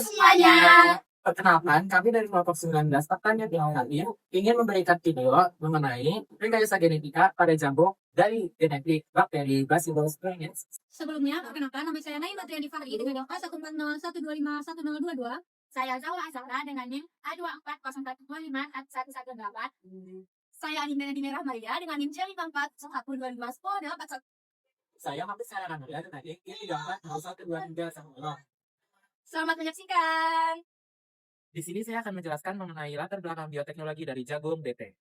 semuanya. Perkenalkan, kami dari kelompok 19 Pertanian Biohalia ingin memberikan video mengenai rekayasa genetika pada jambu dari genetik bakteri Bacillus thuringiensis. Sebelumnya, perkenalkan nama saya Naim Batriani Fahri dengan angka 1401251251022. Saya Zawa Azahra dengan NIM A2404254118. Saya Anindya Dinera Maria dengan NIM C54142510. Saya Hafiz Sarana Mulia dengan NIM I34012310. Selamat menyaksikan. Di sini saya akan menjelaskan mengenai latar belakang bioteknologi dari jagung BT.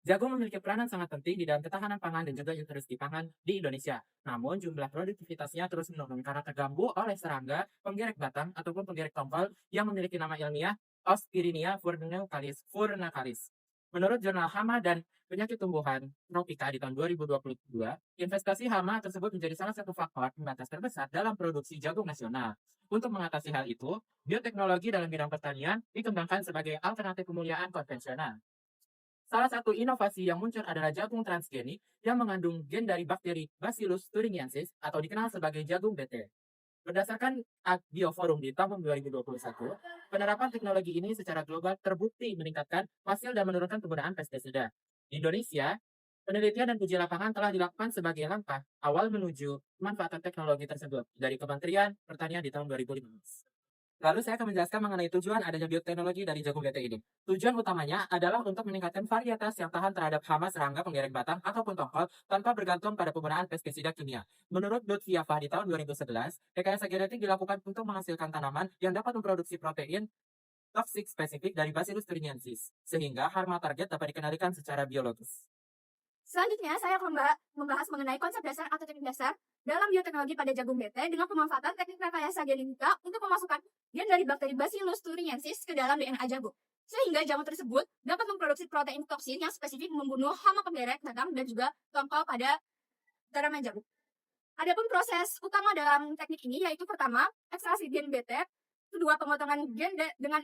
Jagung memiliki peranan sangat penting di dalam ketahanan pangan dan juga industri pangan di Indonesia. Namun jumlah produktivitasnya terus menurun karena terganggu oleh serangga, penggerek batang, ataupun penggerek tongkol yang memiliki nama ilmiah Ospirinia furnacalis. Menurut jurnal Hama dan Penyakit Tumbuhan Tropika di tahun 2022, investasi hama tersebut menjadi salah satu faktor pembatas terbesar dalam produksi jagung nasional. Untuk mengatasi hal itu, bioteknologi dalam bidang pertanian dikembangkan sebagai alternatif pemuliaan konvensional. Salah satu inovasi yang muncul adalah jagung transgenik yang mengandung gen dari bakteri Bacillus thuringiensis atau dikenal sebagai jagung BT. Berdasarkan Bioforum di tahun 2021, penerapan teknologi ini secara global terbukti meningkatkan hasil dan menurunkan penggunaan pestisida. Di Indonesia, penelitian dan uji lapangan telah dilakukan sebagai langkah awal menuju pemanfaatan teknologi tersebut dari Kementerian Pertanian di tahun 2015. Lalu saya akan menjelaskan mengenai tujuan adanya bioteknologi dari jagung BT ini. Tujuan utamanya adalah untuk meningkatkan varietas yang tahan terhadap hama, serangga, penggerek batang, ataupun tongkol tanpa bergantung pada penggunaan pestisida kimia. Menurut Lutfi Yafa di tahun 2011, rekayasa genetik dilakukan untuk menghasilkan tanaman yang dapat memproduksi protein toksik spesifik dari Bacillus thuringiensis, sehingga hama target dapat dikendalikan secara biologis. Selanjutnya, saya akan membahas mengenai konsep dasar atau teknik dasar dalam bioteknologi pada jagung BT dengan pemanfaatan teknik rekayasa genetika untuk memasukkan gen dari bakteri Bacillus thuringiensis ke dalam DNA jagung. Sehingga jagung tersebut dapat memproduksi protein toksin yang spesifik membunuh hama penggerek batang dan juga tongkol pada tanaman jagung. Adapun proses utama dalam teknik ini yaitu pertama, ekstraksi gen BT, kedua, pemotongan gen dengan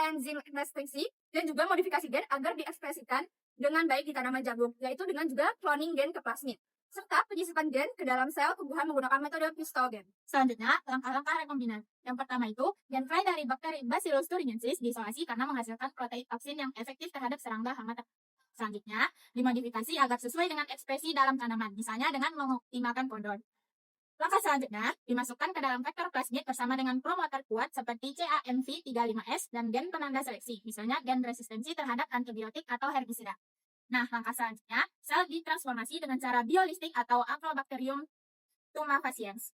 enzim restriksi, dan juga modifikasi gen agar diekspresikan dengan baik di tanaman jagung, yaitu dengan juga cloning gen ke plasmid, serta penyisipan gen ke dalam sel tumbuhan menggunakan metode pistogen. Selanjutnya, langkah-langkah rekombinan. Yang pertama itu, gen fly dari bakteri Bacillus thuringiensis diisolasi karena menghasilkan protein toksin yang efektif terhadap serangga hama. Selanjutnya, dimodifikasi agar sesuai dengan ekspresi dalam tanaman, misalnya dengan mengoptimalkan pondon. Langkah selanjutnya, dimasukkan ke dalam vektor plasmid bersama dengan promotor kuat seperti CAMV35S dan gen penanda seleksi, misalnya gen resistensi terhadap antibiotik atau herbisida. Nah, langkah selanjutnya, sel ditransformasi dengan cara biolistik atau Agrobacterium tumefaciens.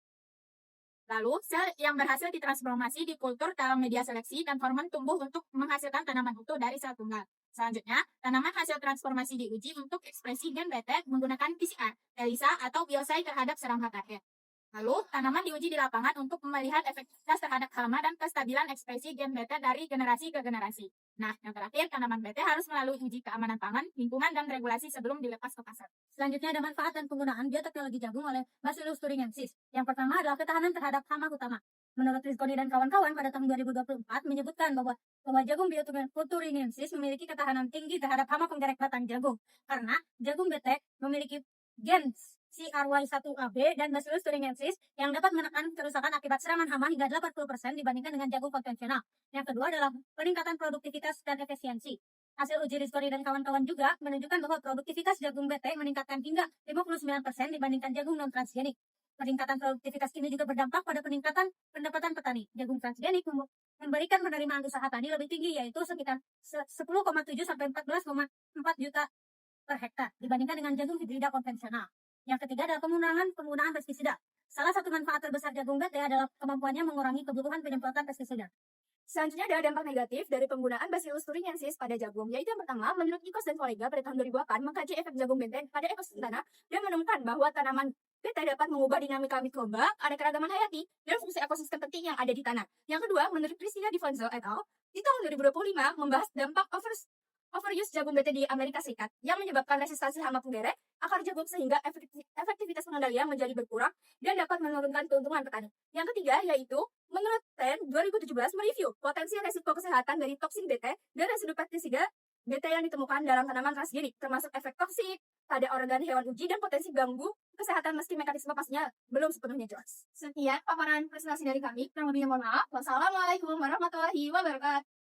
Lalu, sel yang berhasil ditransformasi dikultur dalam media seleksi dan hormon tumbuh untuk menghasilkan tanaman utuh dari sel tunggal. Selanjutnya, tanaman hasil transformasi diuji untuk ekspresi gen BT menggunakan PCR, ELISA, atau biosai terhadap serangga target. Lalu, tanaman diuji di lapangan untuk melihat efektivitas terhadap hama dan kestabilan ekspresi gen BT dari generasi ke generasi. Nah, yang terakhir, tanaman BT harus melalui uji keamanan pangan, lingkungan, dan regulasi sebelum dilepas ke pasar. Selanjutnya ada manfaat dan penggunaan bioteknologi jagung oleh Bacillus thuringiensis. Yang pertama adalah ketahanan terhadap hama utama. Menurut Rizkoni dan kawan-kawan pada tahun 2024 menyebutkan bahwa jagung thuringiensis memiliki ketahanan tinggi terhadap hama penggerek batang jagung karena jagung BT memiliki gen CRY1AB dan Bacillus thuringiensis yang dapat menekan kerusakan akibat serangan hama hingga 80% dibandingkan dengan jagung konvensional. Yang kedua adalah peningkatan produktivitas dan efisiensi. Hasil uji Rizkoni dan kawan-kawan juga menunjukkan bahwa produktivitas jagung BT meningkatkan hingga 59% dibandingkan jagung non-transgenik. Peningkatan produktivitas ini juga berdampak pada peningkatan pendapatan petani. Jagung transgenik memberikan penerimaan usaha tani lebih tinggi, yaitu sekitar 10,7 sampai 14,4 juta per hektar dibandingkan dengan jagung hibrida konvensional. Yang ketiga adalah penggunaan pestisida. Salah satu manfaat terbesar jagung BT adalah kemampuannya mengurangi kebutuhan penyemprotan pestisida. Selanjutnya ada dampak negatif dari penggunaan Bacillus thuringiensis pada jagung, yaitu yang pertama, menurut Nikos dan kolega pada tahun 2008 mengkaji efek jagung BT pada ekosistem tanah dan menemukan bahwa tanaman BT dapat mengubah dinamika mikroba, keanekaragaman hayati, dan fungsi ekosistem penting yang ada di tanah. Yang kedua, menurut Priscilla Difonzo et al. Di tahun 2025 membahas dampak overuse jagung BT di Amerika Serikat yang menyebabkan resistansi hama penggerek akar jagung sehingga efektivitas pengendalian menjadi berkurang dan dapat menurunkan keuntungan petani. Yang ketiga yaitu menurut TEN 2017 mereview potensi resiko kesehatan dari toksin BT dan residu pestisida BT yang ditemukan dalam tanaman transgenik, termasuk efek toksik pada organ hewan uji dan potensi ganggu kesehatan meski mekanisme pastinya belum sepenuhnya jelas. Sekian paparan presentasi dari kami. Kurang lebihnya mohon maaf. Wassalamualaikum warahmatullahi wabarakatuh.